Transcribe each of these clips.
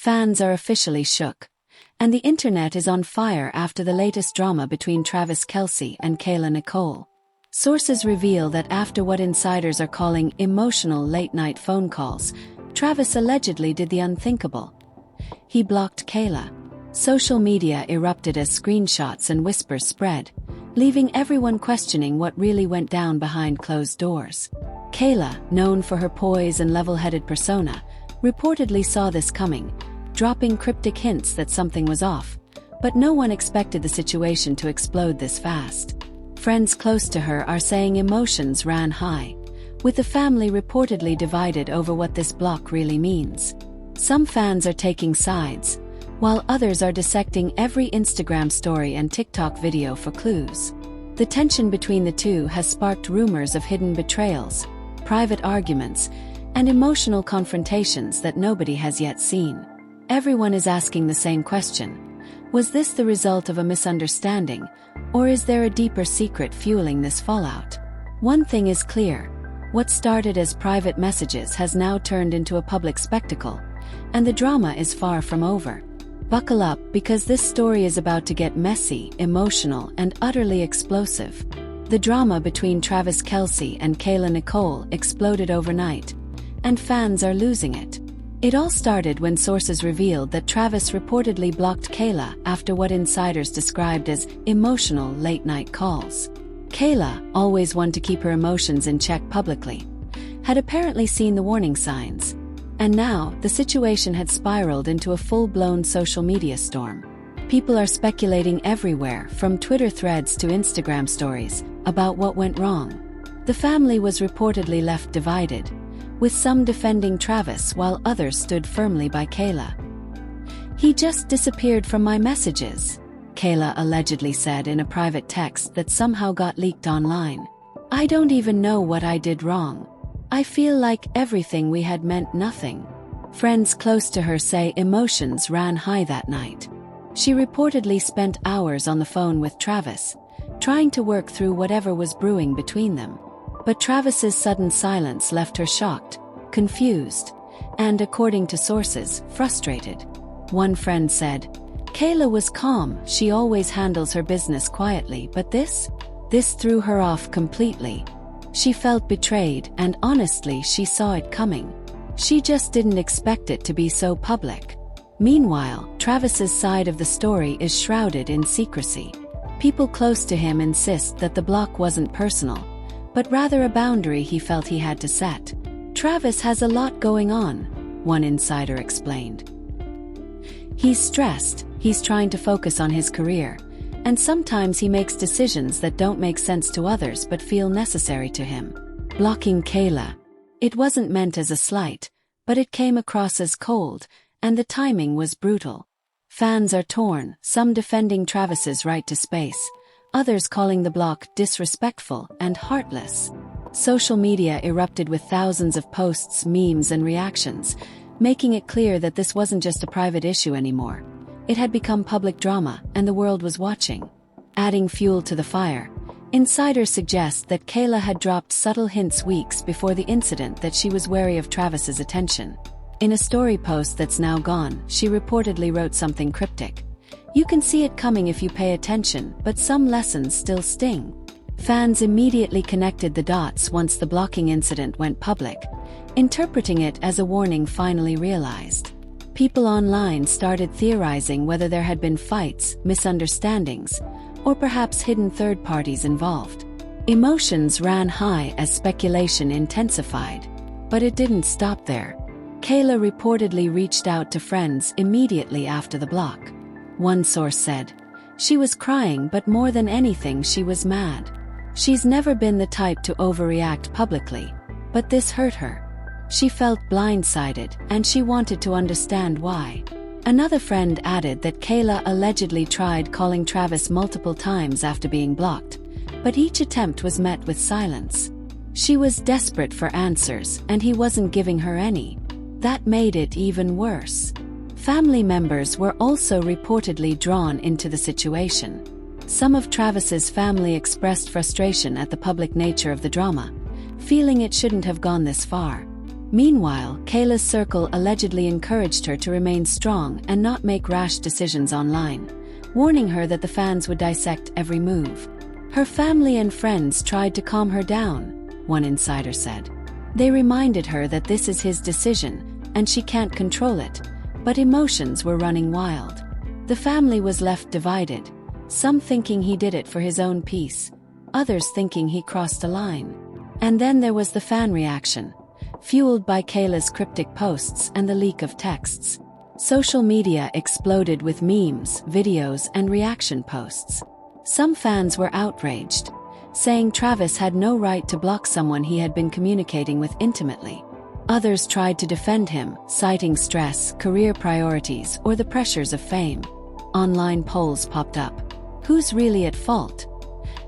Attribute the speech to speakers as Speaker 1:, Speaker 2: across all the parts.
Speaker 1: Fans are officially shook, and the internet is on fire after the latest drama between Kelce and Kayla Nicole. Sources reveal that after what insiders are calling emotional late-night phone calls, Travis allegedly did the unthinkable. He blocked Kayla. Social media erupted as screenshots and whispers spread, leaving everyone questioning what really went down behind closed doors. Kayla, known for her poise and level-headed persona, reportedly saw this coming, dropping cryptic hints that something was off, but no one expected the situation to explode this fast. Friends close to her are saying emotions ran high, with the family reportedly divided over what this block really means. Some fans are taking sides, while others are dissecting every Instagram story and TikTok video for clues. The tension between the two has sparked rumors of hidden betrayals, private arguments, and emotional confrontations that nobody has yet seen. Everyone is asking the same question: was this the result of a misunderstanding, or is there a deeper secret fueling this fallout? One thing is clear: what started as private messages has now turned into a public spectacle, and the drama is far from over. Buckle up, because this story is about to get messy, emotional, and utterly explosive. The drama between Kelce and Kayla Nicole exploded overnight, and fans are losing it. It all started when sources revealed that Travis reportedly blocked Kayla after what insiders described as emotional late-night calls. Kayla, always one to keep her emotions in check publicly, had apparently seen the warning signs. And now, the situation had spiraled into a full-blown social media storm. People are speculating everywhere, from Twitter threads to Instagram stories, about what went wrong. The family was reportedly left divided, with some defending Travis while others stood firmly by Kayla. "He just disappeared from my messages," Kayla allegedly said in a private text that somehow got leaked online. "I don't even know what I did wrong. I feel like everything we had meant nothing." Friends close to her say emotions ran high that night. She reportedly spent hours on the phone with Travis, trying to work through whatever was brewing between them. But Travis's sudden silence left her shocked, confused, and, according to sources, frustrated. One friend said, "Kayla was calm, she always handles her business quietly, but this threw her off completely. She felt betrayed, and honestly she saw it coming. She just didn't expect it to be so public." Meanwhile, Travis's side of the story is shrouded in secrecy. People close to him insist that the block wasn't personal, but rather a boundary he felt he had to set. "Travis has a lot going on," one insider explained. "He's stressed, he's trying to focus on his career, and sometimes he makes decisions that don't make sense to others but feel necessary to him." Blocking Kayla. It wasn't meant as a slight, but it came across as cold, and the timing was brutal. Fans are torn, some defending Travis's right to space, others calling the block disrespectful and heartless. Social media erupted with thousands of posts, memes, and reactions, making it clear that this wasn't just a private issue anymore. It had become public drama, and the world was watching. Adding fuel to the fire, insiders suggest that Kayla had dropped subtle hints weeks before the incident that she was wary of Travis's attention. In a story post that's now gone, she reportedly wrote something cryptic: "You can see it coming if you pay attention, but some lessons still sting." Fans immediately connected the dots once the blocking incident went public, interpreting it as a warning finally realized. People online started theorizing whether there had been fights, misunderstandings, or perhaps hidden third parties involved. Emotions ran high as speculation intensified. But it didn't stop there. Kayla reportedly reached out to friends immediately after the block. One source said, "She was crying, but more than anything she was mad. She's never been the type to overreact publicly, but this hurt her. She felt blindsided, and she wanted to understand why." Another friend added that Kayla allegedly tried calling Travis multiple times after being blocked, but each attempt was met with silence. She was desperate for answers, and he wasn't giving her any. That made it even worse. Family members were also reportedly drawn into the situation. Some of Travis's family expressed frustration at the public nature of the drama, feeling it shouldn't have gone this far. Meanwhile, Kayla's circle allegedly encouraged her to remain strong and not make rash decisions online, warning her that the fans would dissect every move. Her family and friends tried to calm her down, one insider said. They reminded her that this is his decision, and she can't control it, but emotions were running wild. The family was left divided, some thinking he did it for his own peace, others thinking he crossed a line. And then there was the fan reaction, fueled by Kayla's cryptic posts and the leak of texts. Social media exploded with memes, videos, and reaction posts. Some fans were outraged, saying Travis had no right to block someone he had been communicating with intimately. Others tried to defend him, citing stress, career priorities, or the pressures of fame. Online polls popped up. Who's really at fault?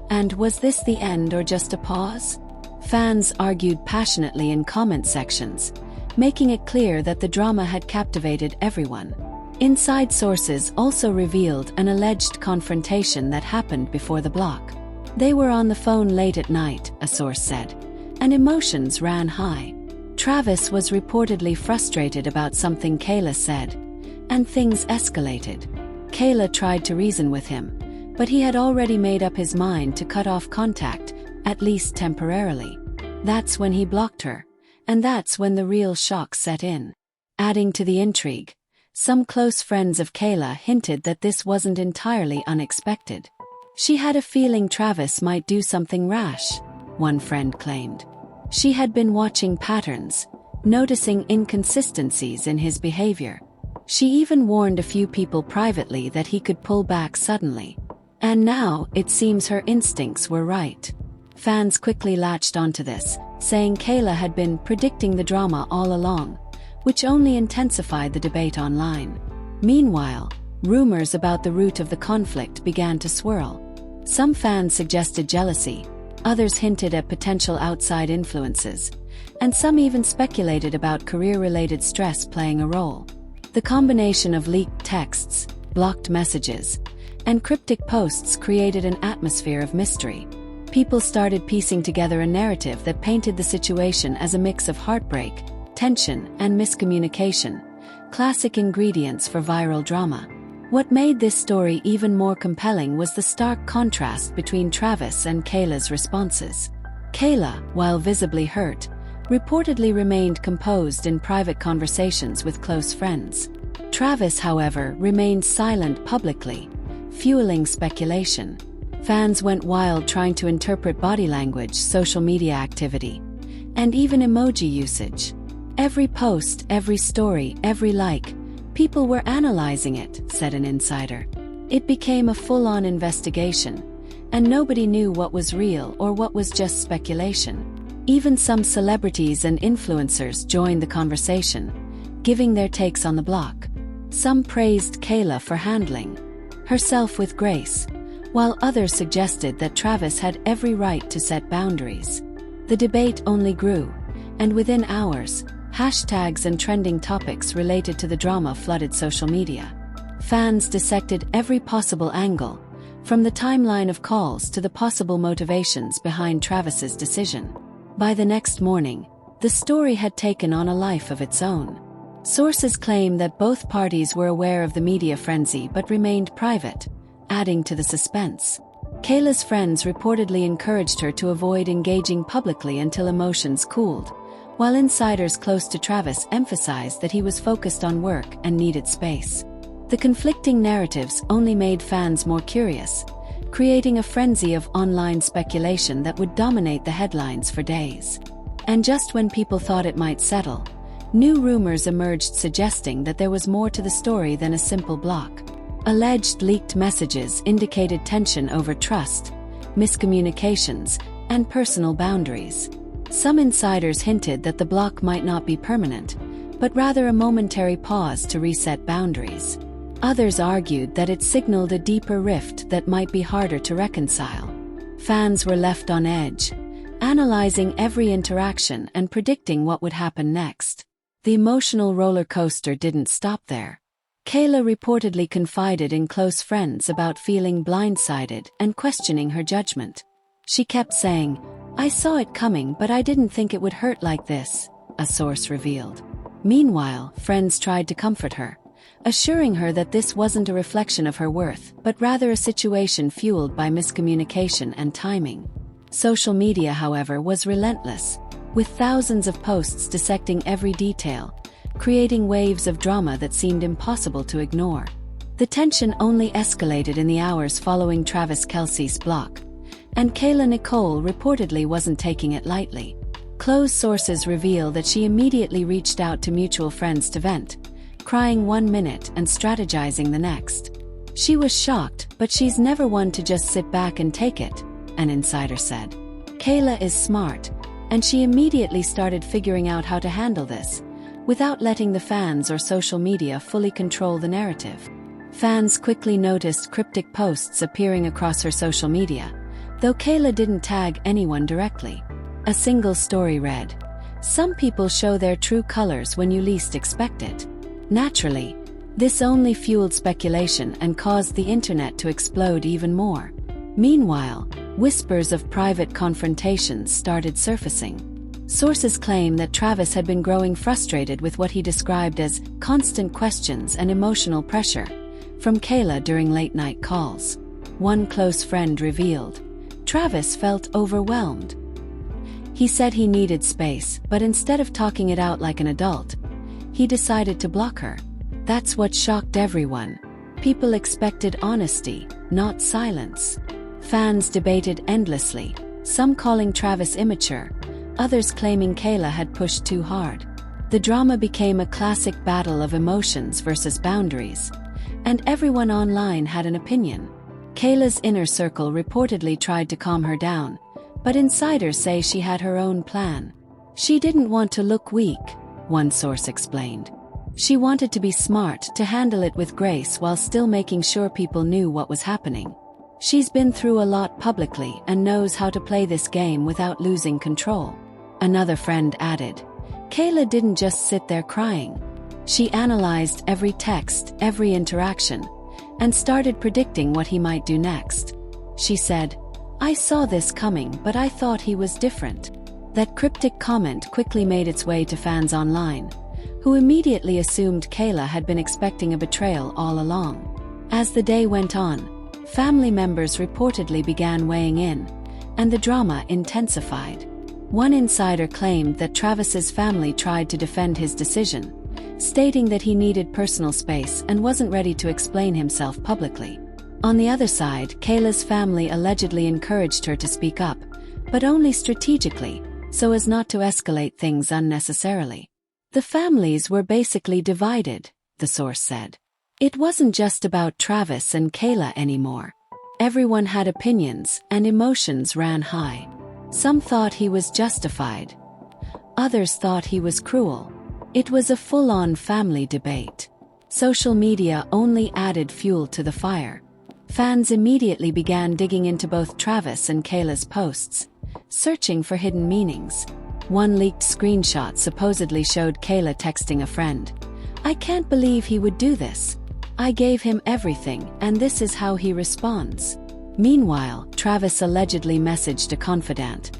Speaker 1: And was this the end or just a pause? Fans argued passionately in comment sections, making it clear that the drama had captivated everyone. Inside sources also revealed an alleged confrontation that happened before the block. They were on the phone late at night, a source said, and emotions ran high. Travis was reportedly frustrated about something Kayla said, and things escalated. Kayla tried to reason with him, but he had already made up his mind to cut off contact, at least temporarily. That's when he blocked her, and that's when the real shock set in. Adding to the intrigue, some close friends of Kayla hinted that this wasn't entirely unexpected. She had a feeling Travis might do something rash, one friend claimed. She had been watching patterns, noticing inconsistencies in his behavior. She even warned a few people privately that he could pull back suddenly. And now, it seems her instincts were right. Fans quickly latched onto this, saying Kayla had been predicting the drama all along, which only intensified the debate online. Meanwhile, rumors about the root of the conflict began to swirl. Some fans suggested jealousy, others hinted at potential outside influences, and some even speculated about career-related stress playing a role. The combination of leaked texts, blocked messages, and cryptic posts created an atmosphere of mystery. People started piecing together a narrative that painted the situation as a mix of heartbreak, tension, and miscommunication, classic ingredients for viral drama. What made this story even more compelling was the stark contrast between Travis and Kayla's responses. Kayla, while visibly hurt, reportedly remained composed in private conversations with close friends. Travis, however, remained silent publicly, fueling speculation. Fans went wild trying to interpret body language, social media activity, and even emoji usage. Every post, every story, every like, people were analyzing it, said an insider. It became a full-on investigation, and nobody knew what was real or what was just speculation. Even some celebrities and influencers joined the conversation, giving their takes on the block. Some praised Kayla for handling herself with grace, while others suggested that Travis had every right to set boundaries. The debate only grew, and within hours, hashtags and trending topics related to the drama flooded social media. Fans dissected every possible angle, from the timeline of calls to the possible motivations behind Travis's decision. By the next morning, the story had taken on a life of its own. Sources claim that both parties were aware of the media frenzy but remained private, adding to the suspense. Kayla's friends reportedly encouraged her to avoid engaging publicly until emotions cooled, while insiders close to Travis emphasized that he was focused on work and needed space. The conflicting narratives only made fans more curious, creating a frenzy of online speculation that would dominate the headlines for days. And just when people thought it might settle, new rumors emerged suggesting that there was more to the story than a simple block. Alleged leaked messages indicated tension over trust, miscommunications, and personal boundaries. Some insiders hinted that the block might not be permanent, but rather a momentary pause to reset boundaries. Others argued that it signaled a deeper rift that might be harder to reconcile. Fans were left on edge, analyzing every interaction and predicting what would happen next. The emotional roller coaster didn't stop there. Kayla reportedly confided in close friends about feeling blindsided and questioning her judgment. She kept saying, "I saw it coming, but I didn't think it would hurt like this," a source revealed. Meanwhile, friends tried to comfort her, assuring her that this wasn't a reflection of her worth, but rather a situation fueled by miscommunication and timing. Social media, however, was relentless, with thousands of posts dissecting every detail, creating waves of drama that seemed impossible to ignore. The tension only escalated in the hours following Travis Kelce's block, and Kayla Nicole reportedly wasn't taking it lightly. Close sources reveal that she immediately reached out to mutual friends to vent, crying 1 minute and strategizing the next. She was shocked, but she's never one to just sit back and take it, an insider said. Kayla is smart, and she immediately started figuring out how to handle this, without letting the fans or social media fully control the narrative. Fans quickly noticed cryptic posts appearing across her social media, though Kayla didn't tag anyone directly. A single story read, "Some people show their true colors when you least expect it." Naturally, this only fueled speculation and caused the internet to explode even more. Meanwhile, whispers of private confrontations started surfacing. Sources claim that Travis had been growing frustrated with what he described as constant questions and emotional pressure from Kayla during late-night calls. One close friend revealed, Travis felt overwhelmed. He said he needed space, but instead of talking it out like an adult, he decided to block her. That's what shocked everyone. People expected honesty, not silence. Fans debated endlessly, some calling Travis immature, others claiming Kayla had pushed too hard. The drama became a classic battle of emotions versus boundaries, and everyone online had an opinion. Kayla's inner circle reportedly tried to calm her down, but insiders say she had her own plan. She didn't want to look weak, one source explained. She wanted to be smart, to handle it with grace while still making sure people knew what was happening. She's been through a lot publicly and knows how to play this game without losing control. Another friend added, Kayla didn't just sit there crying. She analyzed every text, every interaction, and started predicting what he might do next. She said, "I saw this coming, but I thought he was different." That cryptic comment quickly made its way to fans online, who immediately assumed Kayla had been expecting a betrayal all along. As the day went on, family members reportedly began weighing in, and the drama intensified. One insider claimed that Travis's family tried to defend his decision, stating that he needed personal space and wasn't ready to explain himself publicly. On the other side, Kayla's family allegedly encouraged her to speak up, but only strategically, so as not to escalate things unnecessarily. The families were basically divided, the source said. It wasn't just about Travis and Kayla anymore. Everyone had opinions, and emotions ran high. Some thought he was justified. Others thought he was cruel. It was a full-on family debate. Social media only added fuel to the fire. Fans immediately began digging into both Travis and Kayla's posts, searching for hidden meanings. One leaked screenshot supposedly showed Kayla texting a friend, "I can't believe he would do this. I gave him everything, and this is how he responds." Meanwhile, Travis allegedly messaged a confidant,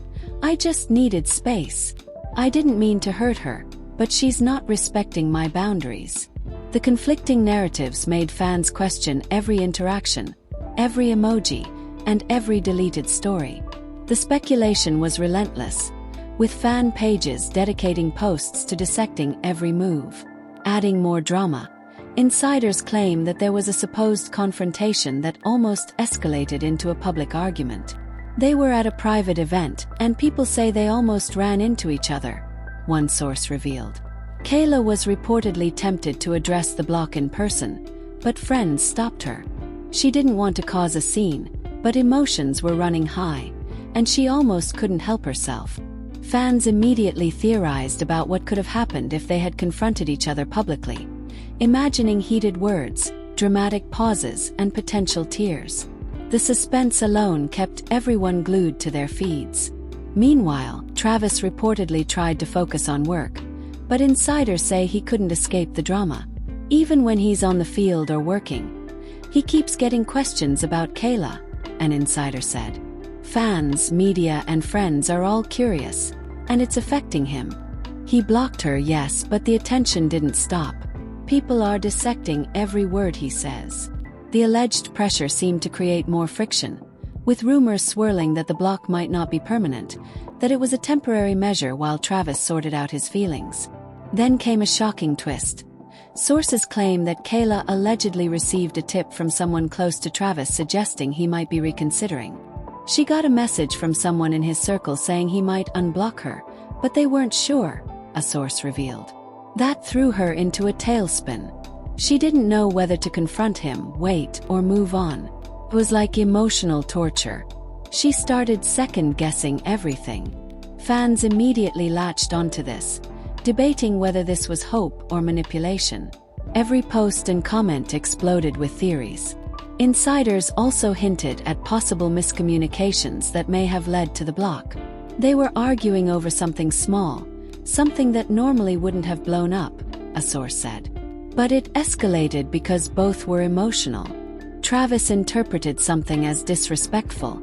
Speaker 1: "I just needed space. I didn't mean to hurt her, but she's not respecting my boundaries." The conflicting narratives made fans question every interaction, every emoji, and every deleted story. The speculation was relentless, with fan pages dedicating posts to dissecting every move. Adding more drama, insiders claim that there was a supposed confrontation that almost escalated into a public argument. They were at a private event, and people say they almost ran into each other, one source revealed. Kayla was reportedly tempted to address the block in person, but friends stopped her. She didn't want to cause a scene, but emotions were running high, and she almost couldn't help herself. Fans immediately theorized about what could have happened if they had confronted each other publicly, imagining heated words, dramatic pauses, and potential tears. The suspense alone kept everyone glued to their feeds. Meanwhile, Travis reportedly tried to focus on work, but insiders say he couldn't escape the drama. Even when he's on the field or working, he keeps getting questions about Kayla, an insider said. Fans, media, and friends are all curious, and it's affecting him. He blocked her, yes, but the attention didn't stop. People are dissecting every word he says. The alleged pressure seemed to create more friction, with rumors swirling that the block might not be permanent, that it was a temporary measure while Travis sorted out his feelings. Then came a shocking twist. Sources claim that Kayla allegedly received a tip from someone close to Travis suggesting he might be reconsidering. She got a message from someone in his circle saying he might unblock her, but they weren't sure, a source revealed. That threw her into a tailspin. She didn't know whether to confront him, wait, or move on. It was like emotional torture. She started second-guessing everything. Fans immediately latched onto this, debating whether this was hope or manipulation. Every post and comment exploded with theories. Insiders also hinted at possible miscommunications that may have led to the block. They were arguing over something small, something that normally wouldn't have blown up, a source said. But it escalated because both were emotional. Travis interpreted something as disrespectful,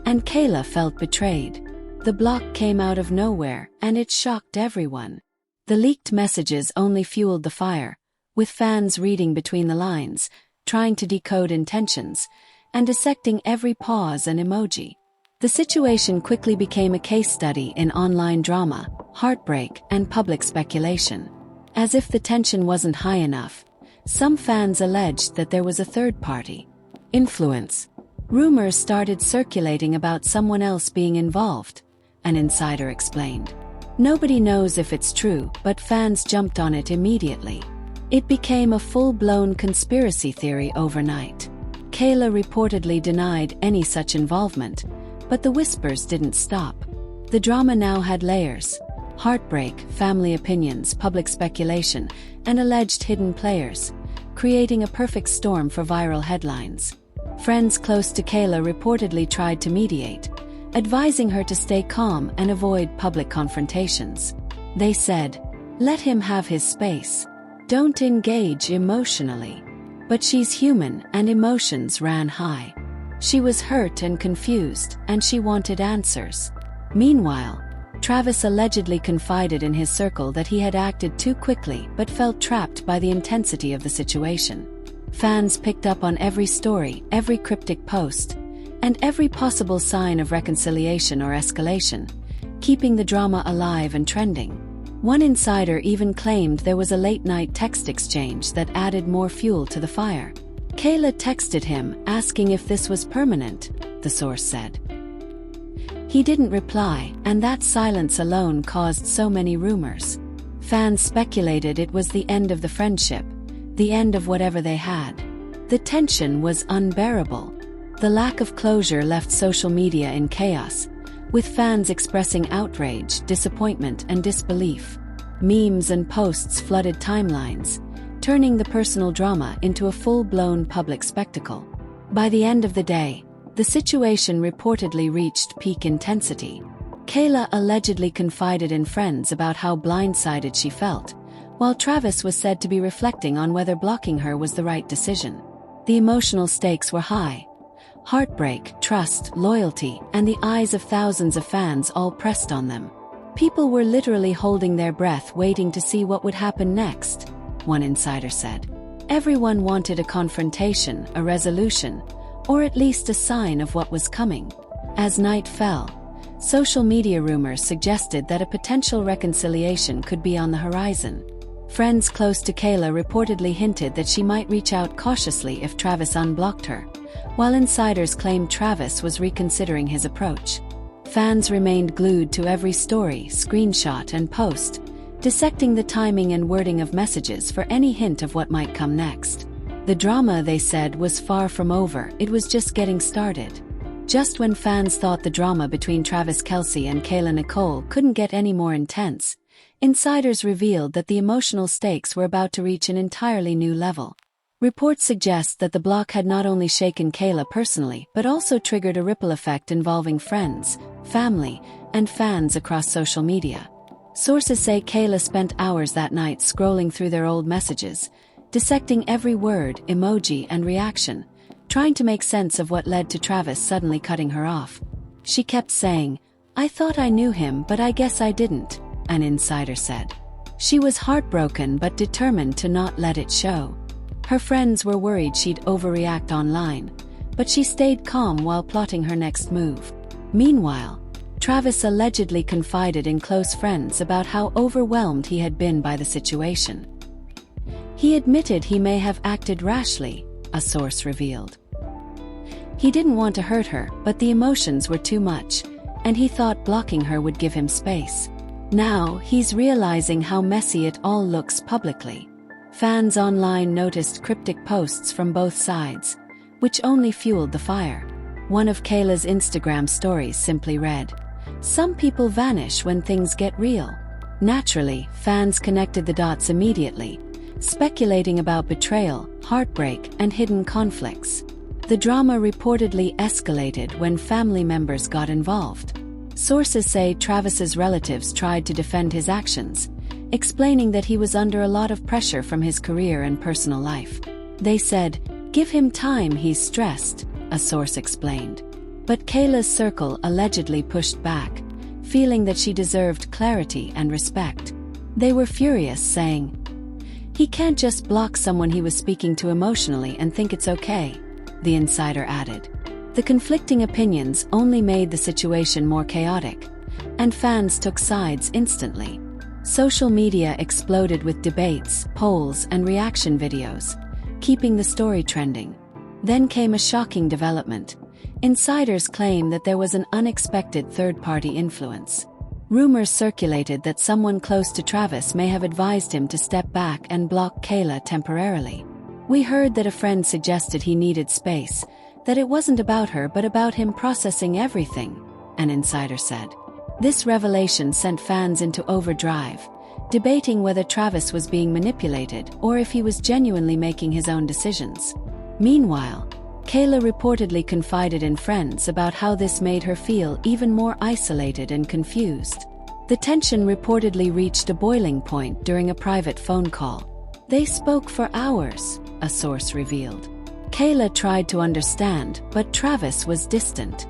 Speaker 1: and Kayla felt betrayed. The block came out of nowhere, and it shocked everyone. The leaked messages only fueled the fire, with fans reading between the lines, trying to decode intentions, and dissecting every pause and emoji. The situation quickly became a case study in online drama, heartbreak, and public speculation. As if the tension wasn't high enough, some fans alleged that there was a third-party influence. Rumors started circulating about someone else being involved, an insider explained. Nobody knows if it's true, but fans jumped on it immediately. It became a full-blown conspiracy theory overnight. Kayla reportedly denied any such involvement, but the whispers didn't stop. The drama now had layers: heartbreak, family opinions, public speculation, and alleged hidden players, creating a perfect storm for viral headlines. Friends close to Kayla reportedly tried to mediate, advising her to stay calm and avoid public confrontations. They said, "Let him have his space. Don't engage emotionally." But she's human, and emotions ran high. She was hurt and confused, and she wanted answers. Meanwhile, Travis allegedly confided in his circle that he had acted too quickly but felt trapped by the intensity of the situation. Fans picked up on every story, every cryptic post, and every possible sign of reconciliation or escalation, keeping the drama alive and trending. One insider even claimed there was a late-night text exchange that added more fuel to the fire. Kayla texted him, asking if this was permanent, the source said. He didn't reply, and that silence alone caused so many rumors. Fans speculated it was the end of the friendship, the end of whatever they had. The tension was unbearable. The lack of closure left social media in chaos, with fans expressing outrage, disappointment, and disbelief. Memes and posts flooded timelines, turning the personal drama into a full-blown public spectacle. By the end of the day, the situation reportedly reached peak intensity. Kayla allegedly confided in friends about how blindsided she felt, while Travis was said to be reflecting on whether blocking her was the right decision. The emotional stakes were high. Heartbreak, trust, loyalty, and the eyes of thousands of fans all pressed on them. People were literally holding their breath waiting to see what would happen next, one insider said. Everyone wanted a confrontation, a resolution, or at least a sign of what was coming. As night fell, social media rumors suggested that a potential reconciliation could be on the horizon. Friends close to Kayla reportedly hinted that she might reach out cautiously if Travis unblocked her, while insiders claimed Travis was reconsidering his approach. Fans remained glued to every story, screenshot, and post, dissecting the timing and wording of messages for any hint of what might come next. The drama, they said, was far from over, it was just getting started. Just when fans thought the drama between Travis Kelce and Kayla Nicole couldn't get any more intense, insiders revealed that the emotional stakes were about to reach an entirely new level. Reports suggest that the block had not only shaken Kayla personally but also triggered a ripple effect involving friends, family, and fans across social media. Sources say Kayla spent hours that night scrolling through their old messages, dissecting every word, emoji, and reaction, trying to make sense of what led to Travis suddenly cutting her off. She kept saying, "I thought I knew him, but I guess I didn't," an insider said. She was heartbroken but determined to not let it show. Her friends were worried she'd overreact online, but she stayed calm while plotting her next move. Meanwhile, Travis allegedly confided in close friends about how overwhelmed he had been by the situation. He admitted he may have acted rashly, a source revealed. He didn't want to hurt her, but the emotions were too much, and he thought blocking her would give him space. Now, he's realizing how messy it all looks publicly. Fans online noticed cryptic posts from both sides, which only fueled the fire. One of Kayla's Instagram stories simply read, "Some people vanish when things get real." Naturally, fans connected the dots immediately, speculating about betrayal, heartbreak, and hidden conflicts. The drama reportedly escalated when family members got involved. Sources say Travis's relatives tried to defend his actions, explaining that he was under a lot of pressure from his career and personal life. They said, "Give him time, he's stressed," a source explained. But Kayla's circle allegedly pushed back, feeling that she deserved clarity and respect. They were furious, saying, "He can't just block someone he was speaking to emotionally and think it's okay," the insider added. The conflicting opinions only made the situation more chaotic, and fans took sides instantly. Social media exploded with debates, polls, and reaction videos, keeping the story trending. Then came a shocking development. Insiders claim that there was an unexpected third-party influence. Rumors circulated that someone close to Travis may have advised him to step back and block Kayla temporarily. "We heard that a friend suggested he needed space, that it wasn't about her but about him processing everything," an insider said. This revelation sent fans into overdrive, debating whether Travis was being manipulated or if he was genuinely making his own decisions. Meanwhile, Kayla reportedly confided in friends about how this made her feel even more isolated and confused. The tension reportedly reached a boiling point during a private phone call. They spoke for hours, a source revealed. Kayla tried to understand, but Travis was distant.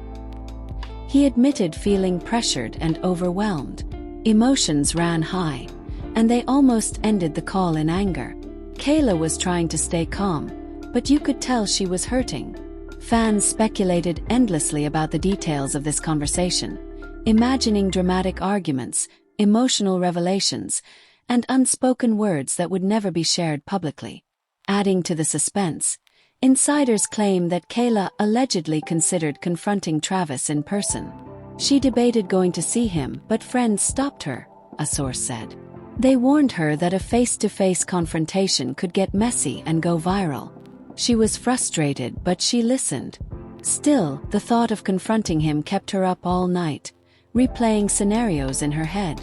Speaker 1: He admitted feeling pressured and overwhelmed. Emotions ran high, and they almost ended the call in anger. Kayla was trying to stay calm, but you could tell she was hurting. Fans speculated endlessly about the details of this conversation, imagining dramatic arguments, emotional revelations, and unspoken words that would never be shared publicly. Adding to the suspense, insiders claim that Kayla allegedly considered confronting Travis in person. She debated going to see him, but friends stopped her, a source said. They warned her that a face-to-face confrontation could get messy and go viral. She was frustrated, but she listened. Still, the thought of confronting him kept her up all night, replaying scenarios in her head.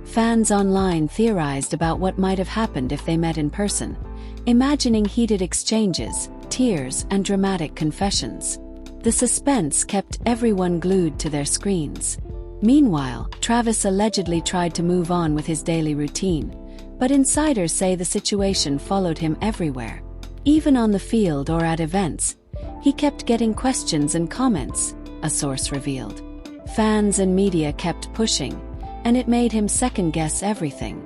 Speaker 1: Fans online theorized about what might have happened if they met in person, imagining heated exchanges, tears, and dramatic confessions. The suspense kept everyone glued to their screens. Meanwhile, Travis allegedly tried to move on with his daily routine, but insiders say the situation followed him everywhere. Even on the field or at events, he kept getting questions and comments, a source revealed. Fans and media kept pushing, and it made him second-guess everything.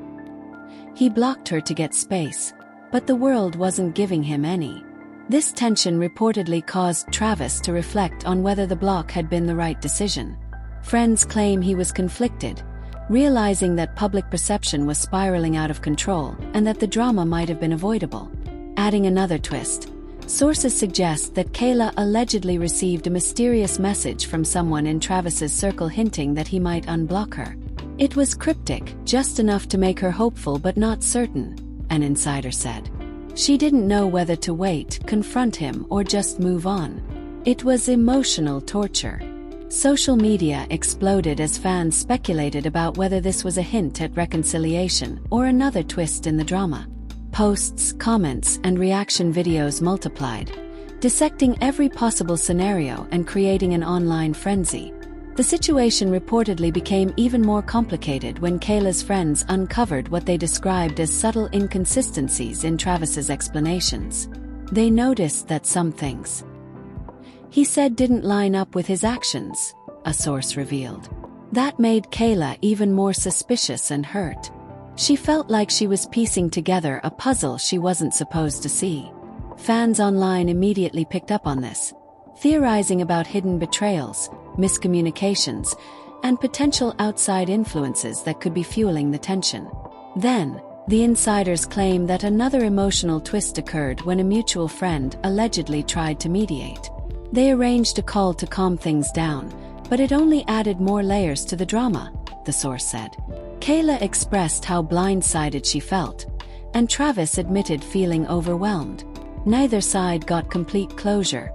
Speaker 1: He blocked her to get space, but the world wasn't giving him any. This tension reportedly caused Travis to reflect on whether the block had been the right decision. Friends claim he was conflicted, realizing that public perception was spiraling out of control and that the drama might have been avoidable. Adding another twist, sources suggest that Kayla allegedly received a mysterious message from someone in Travis's circle hinting that he might unblock her. It was cryptic, just enough to make her hopeful but not certain, an insider said. She didn't know whether to wait, confront him, or just move on. It was emotional torture. Social media exploded as fans speculated about whether this was a hint at reconciliation or another twist in the drama. Posts, comments, and reaction videos multiplied, dissecting every possible scenario and creating an online frenzy. The situation reportedly became even more complicated when Kayla's friends uncovered what they described as subtle inconsistencies in Travis's explanations. They noticed that some things he said didn't line up with his actions, a source revealed. That made Kayla even more suspicious and hurt. She felt like she was piecing together a puzzle she wasn't supposed to see. Fans online immediately picked up on this, theorizing about hidden betrayals, miscommunications, and potential outside influences that could be fueling the tension. Then, the insiders claim that another emotional twist occurred when a mutual friend allegedly tried to mediate. They arranged a call to calm things down, but it only added more layers to the drama, the source said. Kayla expressed how blindsided she felt, and Travis admitted feeling overwhelmed. Neither side got complete closure,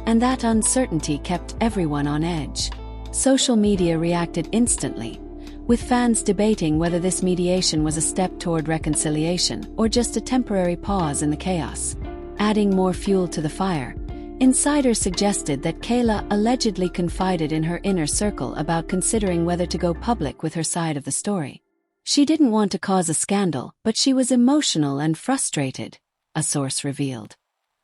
Speaker 1: and that uncertainty kept everyone on edge. Social media reacted instantly, with fans debating whether this mediation was a step toward reconciliation or just a temporary pause in the chaos. Adding more fuel to the fire, insiders suggested that Kayla allegedly confided in her inner circle about considering whether to go public with her side of the story. She didn't want to cause a scandal, but she was emotional and frustrated, a source revealed.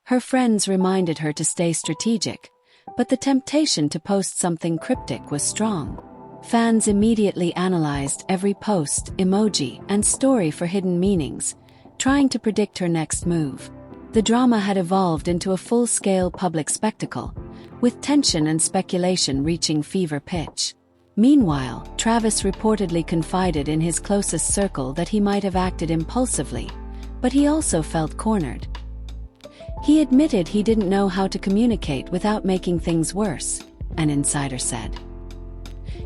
Speaker 1: Her friends reminded her to stay strategic, but the temptation to post something cryptic was strong. Fans immediately analyzed every post, emoji, and story for hidden meanings, trying to predict her next move. The drama had evolved into a full-scale public spectacle, with tension and speculation reaching fever pitch. Meanwhile, Travis reportedly confided in his closest circle that he might have acted impulsively, but he also felt cornered. He admitted he didn't know how to communicate without making things worse, an insider said.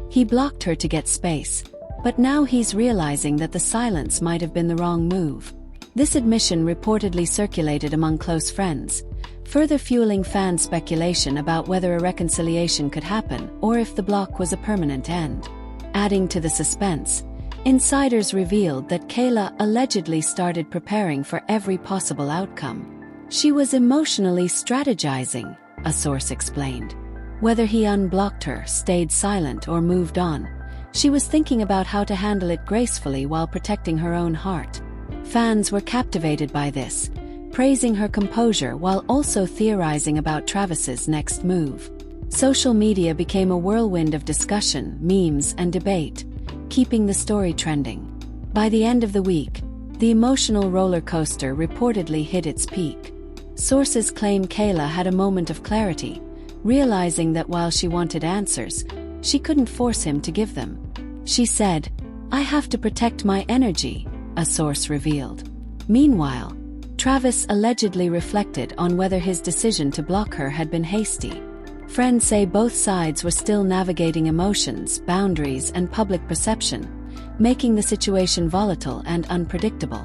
Speaker 1: He blocked her to get space, but now he's realizing that the silence might have been the wrong move. This admission reportedly circulated among close friends, further fueling fan speculation about whether a reconciliation could happen or if the block was a permanent end. Adding to the suspense, insiders revealed that Kayla allegedly started preparing for every possible outcome. She was emotionally strategizing, a source explained. Whether he unblocked her, stayed silent, or moved on, she was thinking about how to handle it gracefully while protecting her own heart. Fans were captivated by this, praising her composure while also theorizing about Travis's next move. Social media became a whirlwind of discussion, memes, and debate, keeping the story trending. By the end of the week, the emotional roller coaster reportedly hit its peak. Sources claim Kayla had a moment of clarity, realizing that while she wanted answers, she couldn't force him to give them. She said, "I have to protect my energy," a source revealed. Meanwhile, Travis allegedly reflected on whether his decision to block her had been hasty. Friends say both sides were still navigating emotions, boundaries, and public perception, making the situation volatile and unpredictable.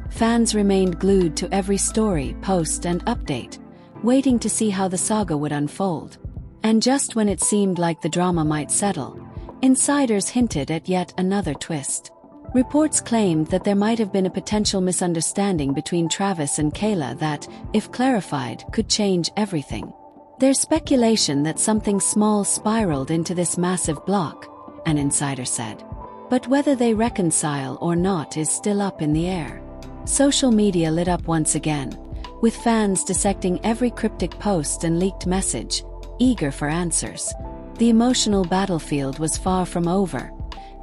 Speaker 1: Fans remained glued to every story, post, and update, waiting to see how the saga would unfold. And just when it seemed like the drama might settle, insiders hinted at yet another twist. Reports claimed that there might have been a potential misunderstanding between Travis and Kayla that, if clarified, could change everything. There's speculation that something small spiraled into this massive block, an insider said. But whether they reconcile or not is still up in the air. Social media lit up once again, with fans dissecting every cryptic post and leaked message, eager for answers. The emotional battlefield was far from over,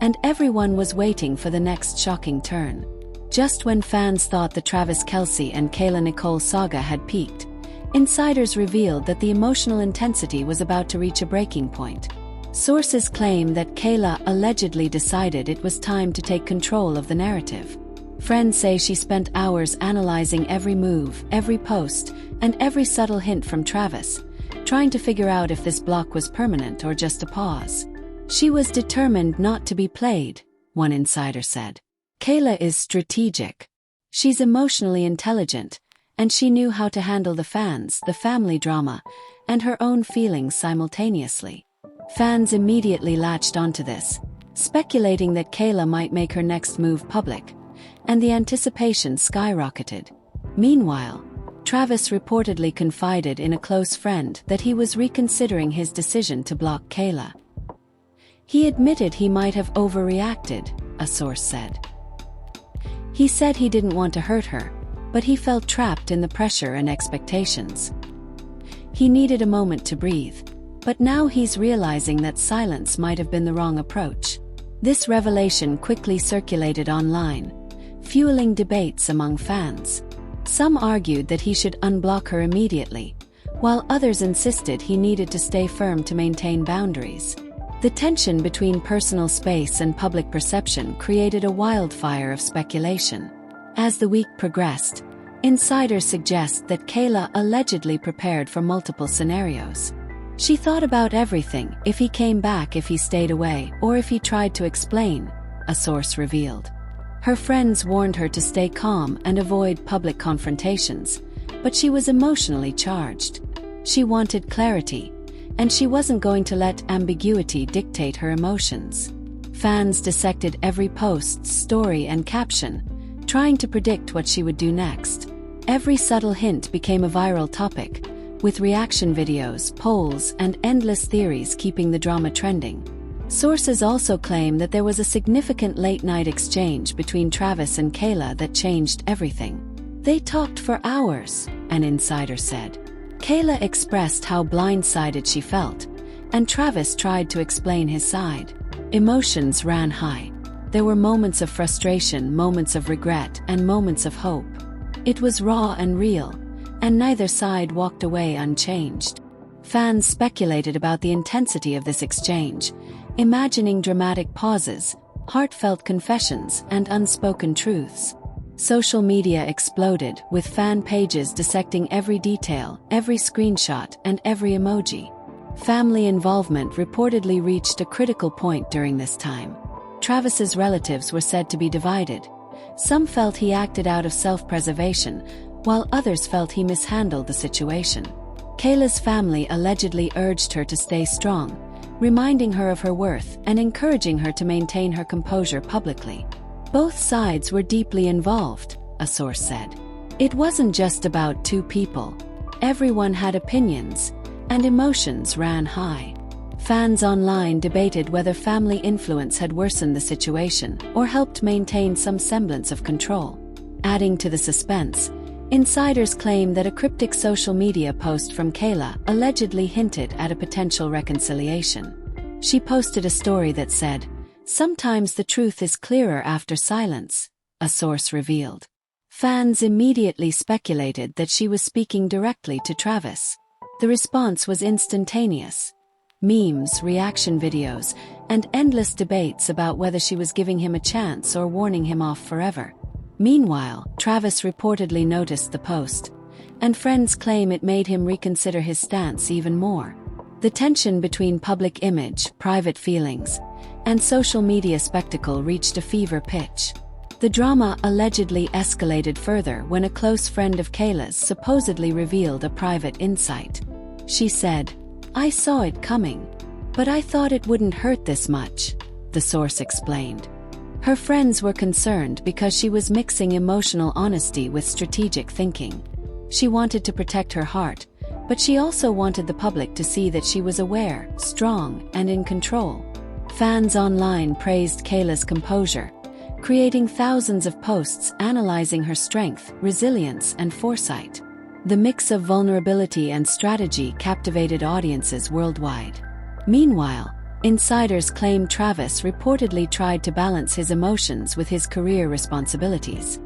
Speaker 1: and everyone was waiting for the next shocking turn. Just when fans thought the Travis Kelce and Kayla Nicole saga had peaked, insiders revealed that the emotional intensity was about to reach a breaking point. Sources claim that Kayla allegedly decided it was time to take control of the narrative. Friends say she spent hours analyzing every move, every post, and every subtle hint from Travis, trying to figure out if this block was permanent or just a pause. She was determined not to be played, one insider said. Kayla is strategic. She's emotionally intelligent, and she knew how to handle the fans, the family drama, and her own feelings simultaneously. Fans immediately latched onto this, speculating that Kayla might make her next move public, and the anticipation skyrocketed. Meanwhile, Travis reportedly confided in a close friend that he was reconsidering his decision to block Kayla. He admitted he might have overreacted, a source said. He said he didn't want to hurt her, but he felt trapped in the pressure and expectations. He needed a moment to breathe. But now he's realizing that silence might have been the wrong approach. This revelation quickly circulated online, fueling debates among fans. Some argued that he should unblock her immediately, while others insisted he needed to stay firm to maintain boundaries. The tension between personal space and public perception created a wildfire of speculation. As the week progressed, insiders suggest that Kayla allegedly prepared for multiple scenarios. She thought about everything: if he came back, if he stayed away, or if he tried to explain, a source revealed. Her friends warned her to stay calm and avoid public confrontations, but she was emotionally charged. She wanted clarity, and she wasn't going to let ambiguity dictate her emotions. Fans dissected every post, story, and caption, trying to predict what she would do next. Every subtle hint became a viral topic, with reaction videos, polls, and endless theories keeping the drama trending. Sources also claim that there was a significant late-night exchange between Travis and Kayla that changed everything. They talked for hours, an insider said. Kayla expressed how blindsided she felt, and Travis tried to explain his side. Emotions ran high. There were moments of frustration, moments of regret, and moments of hope. It was raw and real, and neither side walked away unchanged. Fans speculated about the intensity of this exchange, imagining dramatic pauses, heartfelt confessions, and unspoken truths. Social media exploded, with fan pages dissecting every detail, every screenshot, and every emoji. Family involvement reportedly reached a critical point during this time. Travis's relatives were said to be divided. Some felt he acted out of self-preservation, while others felt he mishandled the situation. Kayla's family allegedly urged her to stay strong, reminding her of her worth and encouraging her to maintain her composure publicly. Both sides were deeply involved, a source said. It wasn't just about two people. Everyone had opinions, and emotions ran high. Fans online debated whether family influence had worsened the situation or helped maintain some semblance of control. Adding to the suspense, insiders claim that a cryptic social media post from Kayla allegedly hinted at a potential reconciliation. She posted a story that said, "Sometimes the truth is clearer after silence," a source revealed. Fans immediately speculated that she was speaking directly to Travis. The response was instantaneous. Memes, reaction videos, and endless debates about whether she was giving him a chance or warning him off forever. Meanwhile, Travis reportedly noticed the post, and friends claim it made him reconsider his stance even more. The tension between public image, private feelings, and social media spectacle reached a fever pitch. The drama allegedly escalated further when a close friend of Kayla's supposedly revealed a private insight. She said, "I saw it coming, but I thought it wouldn't hurt this much," the source explained. Her friends were concerned because she was mixing emotional honesty with strategic thinking. She wanted to protect her heart, but she also wanted the public to see that she was aware, strong, and in control. Fans online praised Kayla's composure, creating thousands of posts analyzing her strength, resilience, and foresight. The mix of vulnerability and strategy captivated audiences worldwide. Meanwhile, insiders claim Travis reportedly tried to balance his emotions with his career responsibilities.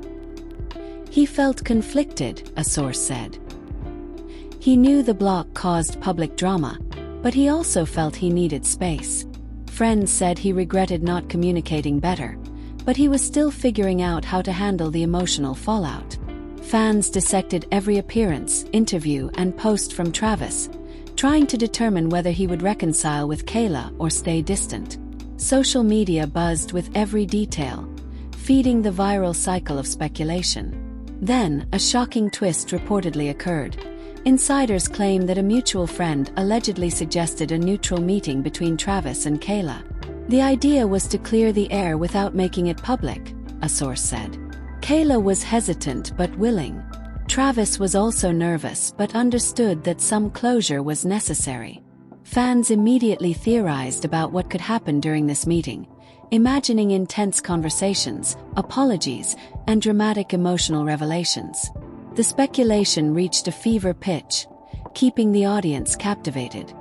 Speaker 1: He felt conflicted, a source said. He knew the block caused public drama, but he also felt he needed space. Friends said he regretted not communicating better, but he was still figuring out how to handle the emotional fallout. Fans dissected every appearance, interview, and post from Travis, trying to determine whether he would reconcile with Kayla or stay distant. Social media buzzed with every detail, feeding the viral cycle of speculation. Then, a shocking twist reportedly occurred. Insiders claim that a mutual friend allegedly suggested a neutral meeting between Travis and Kayla. The idea was to clear the air without making it public, a source said. Kayla was hesitant but willing. Travis was also nervous but understood that some closure was necessary. Fans immediately theorized about what could happen during this meeting, imagining intense conversations, apologies, and dramatic emotional revelations. The speculation reached a fever pitch, keeping the audience captivated.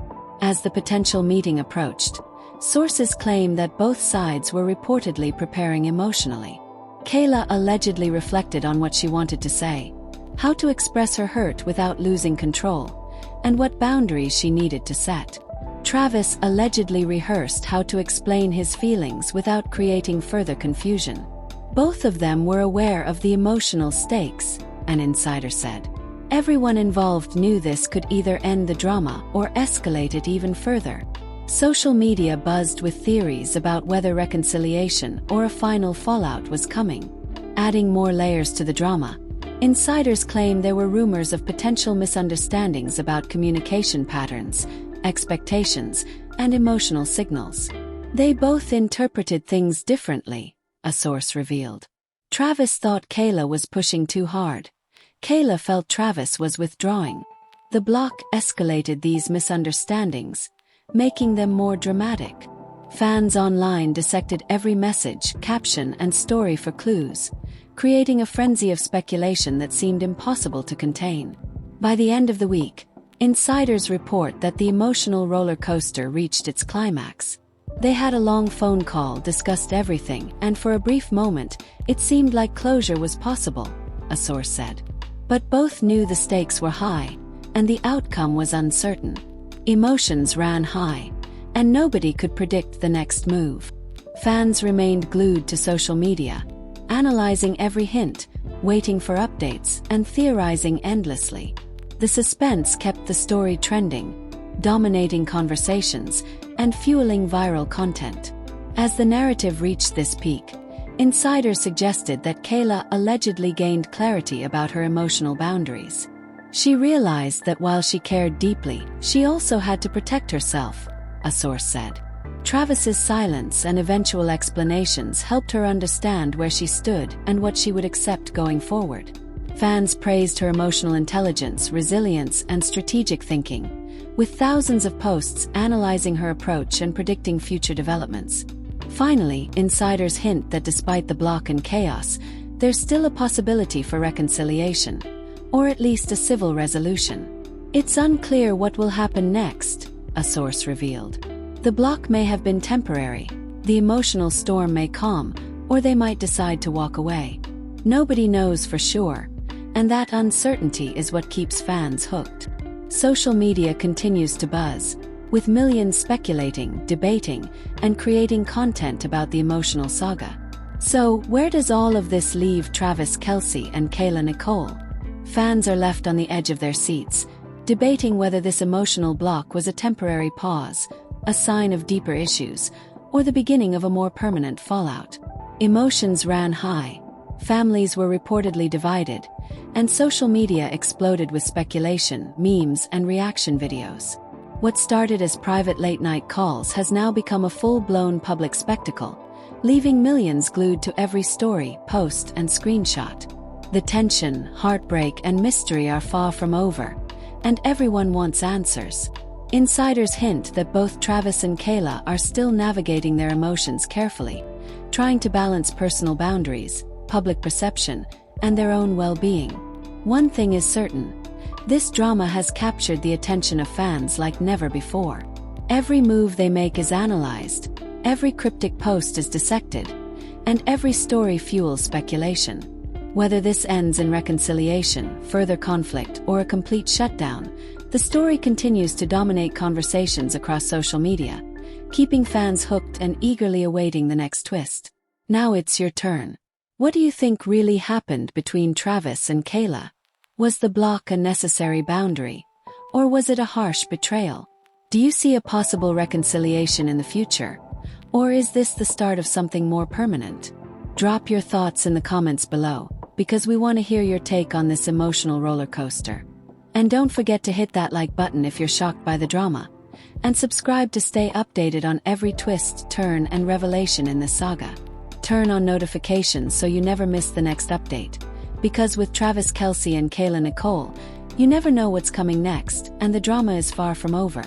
Speaker 1: As the potential meeting approached, sources claim that both sides were reportedly preparing emotionally. Kayla allegedly reflected on what she wanted to say, how to express her hurt without losing control, and what boundaries she needed to set. Travis allegedly rehearsed how to explain his feelings without creating further confusion. Both of them were aware of the emotional stakes, an insider said. Everyone involved knew this could either end the drama or escalate it even further. Social media buzzed with theories about whether reconciliation or a final fallout was coming. Adding more layers to the drama, insiders claim there were rumors of potential misunderstandings about communication patterns, expectations, and emotional signals. They both interpreted things differently, a source revealed. Travis thought Kayla was pushing too hard. Kayla felt Travis was withdrawing. The block escalated these misunderstandings, making them more dramatic. Fans online dissected every message, caption, and story for clues, creating a frenzy of speculation that seemed impossible to contain. By the end of the week, insiders report that the emotional roller coaster reached its climax. They had a long phone call, discussed everything, and for a brief moment, it seemed like closure was possible, a source said. But both knew the stakes were high, and the outcome was uncertain. Emotions ran high, and nobody could predict the next move. Fans remained glued to social media, analyzing every hint, waiting for updates, and theorizing endlessly. The suspense kept the story trending, dominating conversations, and fueling viral content. As the narrative reached this peak, insiders suggested that Kayla allegedly gained clarity about her emotional boundaries. She realized that while she cared deeply, she also had to protect herself, a source said. Travis's silence and eventual explanations helped her understand where she stood and what she would accept going forward. Fans praised her emotional intelligence, resilience, and strategic thinking, with thousands of posts analyzing her approach and predicting future developments. Finally, insiders hint that despite the block and chaos, there's still a possibility for reconciliation, or at least a civil resolution. It's unclear what will happen next, a source revealed. The block may have been temporary, the emotional storm may calm, or they might decide to walk away. Nobody knows for sure, and that uncertainty is what keeps fans hooked. Social media continues to buzz, with millions speculating, debating, and creating content about the emotional saga. So, where does all of this leave Travis Kelce and Kayla Nicole? Fans are left on the edge of their seats, debating whether this emotional block was a temporary pause, a sign of deeper issues, or the beginning of a more permanent fallout. Emotions ran high, families were reportedly divided, and social media exploded with speculation, memes, and reaction videos. What started as private late-night calls has now become a full-blown public spectacle, leaving millions glued to every story, post, and screenshot. The tension, heartbreak, and mystery are far from over, and everyone wants answers. Insiders hint that both Travis and Kayla are still navigating their emotions carefully, trying to balance personal boundaries, public perception, and their own well-being. One thing is certain: this drama has captured the attention of fans like never before. Every move they make is analyzed, every cryptic post is dissected, and every story fuels speculation. Whether this ends in reconciliation, further conflict, or a complete shutdown, the story continues to dominate conversations across social media, keeping fans hooked and eagerly awaiting the next twist. Now it's your turn. What do you think really happened between Travis and Kayla? Was the block a necessary boundary, or was it a harsh betrayal? Do you see a possible reconciliation in the future, or is this the start of something more permanent? Drop your thoughts in the comments below, because we want to hear your take on this emotional roller coaster. And don't forget to hit that like button if you're shocked by the drama, and subscribe to stay updated on every twist, turn, and revelation in this saga. Turn on notifications so you never miss the next update, because with Travis Kelce and Kayla Nicole, you never know what's coming next, and the drama is far from over.